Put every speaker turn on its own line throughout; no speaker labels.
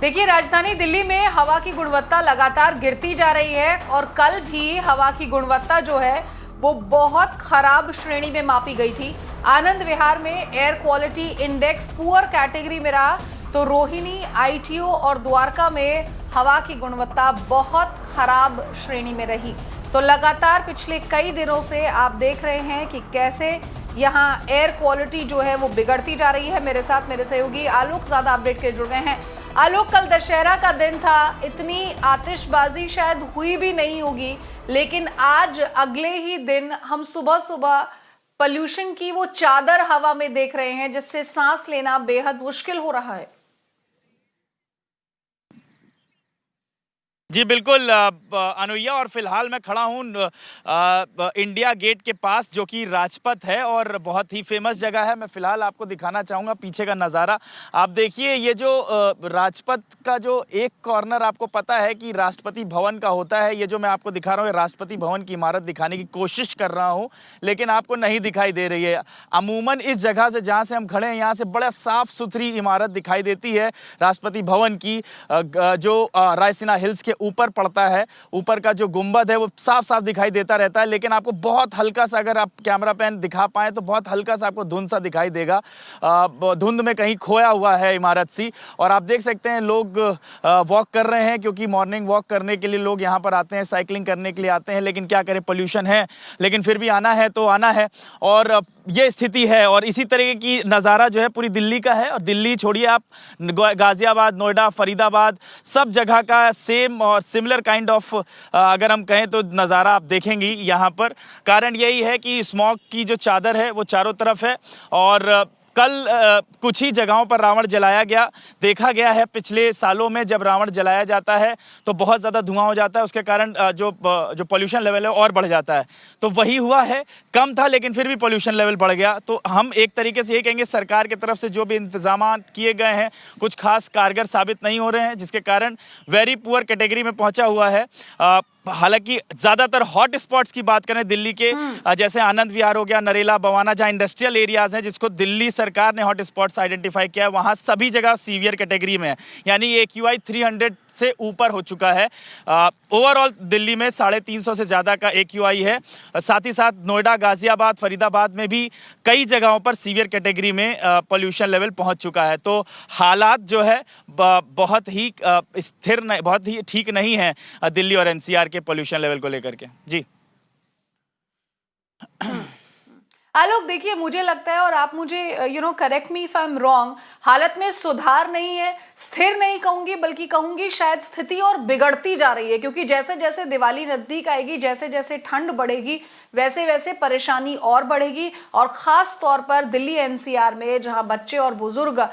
देखिए, राजधानी दिल्ली में हवा की गुणवत्ता लगातार गिरती जा रही है और कल भी हवा की गुणवत्ता जो है वो बहुत खराब श्रेणी में मापी गई थी। आनंद विहार में air quality index poor category में रहा, तो रोहिणी, आईटीओ और द्वारका में हवा की गुणवत्ता बहुत खराब श्रेणी में रही। तो लगातार पिछले कई दिनों से आप देख रहे हैं कि कैसे यहाँ एयर क्वालिटी जो है वो बिगड़ती जा रही है। मेरे साथ मेरे सहयोगी आलोक ज्यादा अपडेट के जुड़ गए हैं। आलोक, कल दशहरा का दिन था, इतनी आतिशबाजी शायद हुई भी नहीं होगी, लेकिन आज अगले ही दिन हम सुबह सुबह पोल्यूशन की वो चादर हवा में देख रहे हैं, जिससे सांस लेना बेहद मुश्किल हो रहा है।
जी बिल्कुल अनुया, और फिलहाल मैं खड़ा हूँ इंडिया गेट के पास, जो कि राजपथ है और बहुत ही फेमस जगह है। मैं फिलहाल आपको दिखाना चाहूँगा पीछे का नज़ारा। आप देखिए, ये जो राजपथ का जो एक कॉर्नर आपको पता है कि राष्ट्रपति भवन का होता है, ये जो मैं आपको दिखा रहा हूँ, राष्ट्रपति भवन की इमारत दिखाने की कोशिश कर रहा हूँ, लेकिन आपको नहीं दिखाई दे रही है। अमूमन इस जगह से, जहाँ से हम खड़े हैं, यहाँ से बड़ा साफ सुथरी इमारत दिखाई देती है राष्ट्रपति भवन की, जो रायसीना हिल्स के ऊपर पड़ता है। ऊपर का जो गुंबद है वो साफ साफ दिखाई देता रहता है, लेकिन आपको बहुत हल्का सा, अगर आप कैमरा पैन दिखा पाए तो बहुत हल्का सा आपको धुंध सा दिखाई देगा। धुंध में कहीं खोया हुआ है इमारत सी। और आप देख सकते हैं लोग वॉक कर रहे हैं, क्योंकि मॉर्निंग वॉक करने के लिए लोग यहाँ पर आते हैं, साइकिलिंग करने के लिए आते हैं। लेकिन क्या करें, पोल्यूशन है, लेकिन फिर भी आना है तो आना है। और ये स्थिति है, और इसी तरह की नज़ारा जो है पूरी दिल्ली का है। और दिल्ली छोड़िए, आप गाजियाबाद, नोएडा, फरीदाबाद, सब जगह का सेम और सिमिलर काइंड ऑफ अगर हम कहें तो नज़ारा आप देखेंगी यहाँ पर। कारण यही है कि स्मॉग की जो चादर है वो चारों तरफ है। और कल कुछ ही जगहों पर रावण जलाया गया। देखा गया है पिछले सालों में जब रावण जलाया जाता है तो बहुत ज़्यादा धुआं हो जाता है, उसके कारण जो पोल्यूशन लेवल है और बढ़ जाता है। तो वही हुआ है, कम था लेकिन फिर भी पोल्यूशन लेवल बढ़ गया। तो हम एक तरीके से ये कहेंगे, सरकार की तरफ से जो भी इंतजाम किए गए हैं कुछ खास कारगर साबित नहीं हो रहे हैं, जिसके कारण वेरी पुअर कैटेगरी में पहुँचा हुआ है। हालांकि ज्यादातर हॉट स्पॉट्स की बात करें दिल्ली के, जैसे आनंद विहार हो गया, नरेला, बवाना, जहां इंडस्ट्रियल एरियाज हैं, जिसको दिल्ली सरकार ने हॉट स्पॉट्स आइडेंटिफाई किया है, वहां सभी जगह सीवियर कैटेगरी में है। यानी AQI 300 से ऊपर हो चुका है। ओवरऑल दिल्ली में 350 से ज़्यादा का AQI है। साथ ही साथ नोएडा, गाजियाबाद, फरीदाबाद में भी कई जगहों पर सीवियर कैटेगरी में पोल्यूशन लेवल पहुंच चुका है। तो हालात जो है बहुत ही स्थिर, बहुत ही ठीक नहीं है दिल्ली और NCR के पोल्यूशन लेवल को लेकर के। जी
आलोक, देखिए, मुझे लगता है, और आप मुझे correct me if I am wrong, हालत में सुधार नहीं है, स्थिर नहीं कहूंगी, बल्कि कहूंगी शायद स्थिति और बिगड़ती जा रही है। क्योंकि जैसे जैसे दिवाली नजदीक आएगी, जैसे जैसे ठंड बढ़ेगी, वैसे वैसे परेशानी और बढ़ेगी। और खास तौर पर दिल्ली NCR में, जहां बच्चे और बुजुर्ग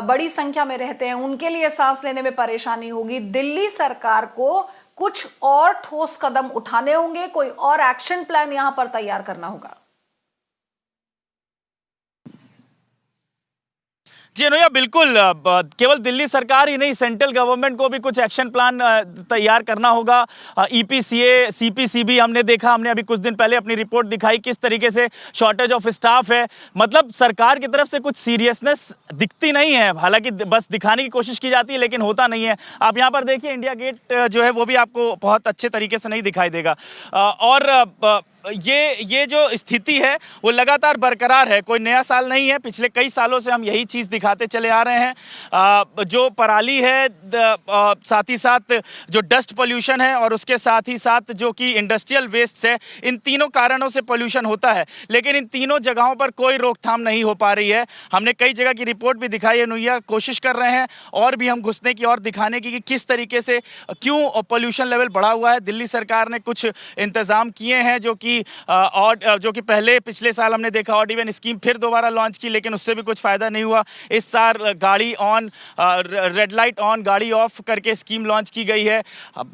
बड़ी संख्या में रहते हैं, उनके लिए सांस लेने में परेशानी होगी। दिल्ली सरकार को कुछ और ठोस कदम उठाने होंगे, कोई और एक्शन प्लान यहां पर तैयार करना होगा।
जी अनुया, बिल्कुल, केवल दिल्ली सरकार ही नहीं, सेंट्रल गवर्नमेंट को भी कुछ एक्शन प्लान तैयार करना होगा। EPCA, CPCB हमने देखा, हमने अभी कुछ दिन पहले अपनी रिपोर्ट दिखाई, किस तरीके से शॉर्टेज ऑफ स्टाफ है। मतलब सरकार की तरफ से कुछ सीरियसनेस दिखती नहीं है। हालांकि बस दिखाने की कोशिश की जाती है, लेकिन होता नहीं है। आप यहाँ पर देखिए, इंडिया गेट जो है वो भी आपको बहुत अच्छे तरीके से नहीं दिखाई देगा। और ये जो स्थिति है वो लगातार बरकरार है, कोई नया साल नहीं है। पिछले कई सालों से हम यही चीज़ दिखाते चले आ रहे हैं। जो पराली है, साथ ही साथ जो डस्ट पोल्यूशन है, और उसके साथ ही साथ जो कि इंडस्ट्रियल वेस्ट है, इन तीनों कारणों से पोल्यूशन होता है। लेकिन इन तीनों जगहों पर कोई रोकथाम नहीं हो पा रही है। हमने कई जगह की रिपोर्ट भी दिखाई है अनुया, कोशिश कर रहे हैं और भी हम घुसने की और दिखाने की कि किस तरीके से क्यों पोल्यूशन लेवल बढ़ा हुआ है। दिल्ली सरकार ने कुछ इंतज़ाम किए हैं जो कि पहले पिछले साल हमने देखा, ऑड इवन स्कीम फिर दोबारा लॉन्च की, लेकिन उससे भी कुछ फ़ायदा नहीं हुआ। इस साल गाड़ी ऑन, रेड लाइट ऑन, गाड़ी ऑफ करके स्कीम लॉन्च की गई है।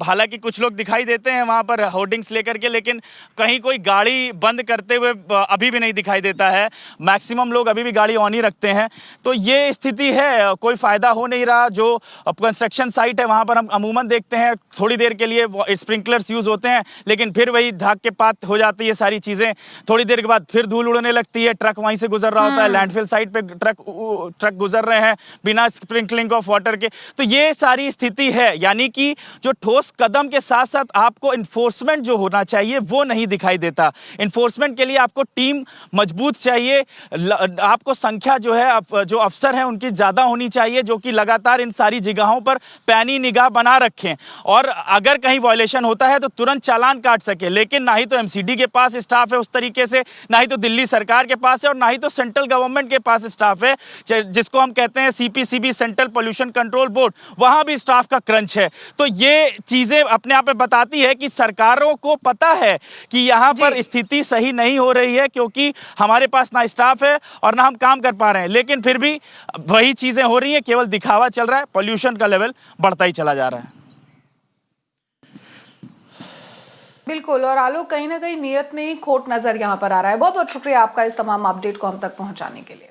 हालांकि कुछ लोग दिखाई देते हैं वहाँ पर होर्डिंग्स लेकर के, लेकिन कहीं कोई गाड़ी बंद करते हुए अभी भी नहीं दिखाई देता है। मैक्सिमम लोग अभी भी गाड़ी ऑन ही रखते हैं। तो ये स्थिति है, कोई फ़ायदा हो नहीं रहा। जो कंस्ट्रक्शन साइट है वहाँ पर हम अमूमन देखते हैं थोड़ी देर के लिए स्प्रिंकलर्स यूज़ होते हैं, लेकिन फिर वही ढाक के पात हो जाती है सारी चीजें, थोड़ी देर के बाद फिर धूल उड़ने लगती है, ट्रक वहीं से गुजर रहा होता है, लैंडफिल साइट पे ट्रक गुजर रहे हैं बिना स्प्रिंकलिंग ऑफ वाटर के। तो ये सारी स्थिति है, यानी कि जो ठोस कदम के साथ साथ आपको इन्फोर्समेंट जो होना चाहिए वो नहीं दिखाई देता। इन्फोर्समेंट के लिए आपको टीम मजबूत चाहिए, आपको संख्या जो है जो अफसर हैं उनकी ज्यादा होनी चाहिए, जो कि लगातार इन सारी जगहों पर पैनी निगाह बना रखें और अगर कहीं वायलेशन होता है तो तुरंत चालान काट सके। लेकिन ना ही तो एमसीडी के पास स्टाफ है उस तरीके से, ना ही तो दिल्ली सरकार के पास है और ना ही तो सेंट्रल गवर्नमेंट के पास स्टाफ है, जिसको हम कहते हैं CPCB, central pollution control board, वहां भी स्टाफ का क्रंच है। तो ये चीजें अपने आप में बताती है कि सरकारों को पता है कि यहां पर स्थिति सही नहीं हो रही है, क्योंकि हमारे पास ना स्टाफ है और ना हम काम कर पा रहे हैं। लेकिन फिर भी वही चीजें हो रही हैं, केवल दिखावा चल रहा है, पोल्यूशन का लेवल बढ़ता ही चला जा रहा है।
बिल्कुल, और आलोक, कहीं ना कहीं नियत में ही खोट नजर यहाँ पर आ रहा है। बहुत बहुत शुक्रिया आपका इस तमाम अपडेट को हम तक पहुंचाने के लिए।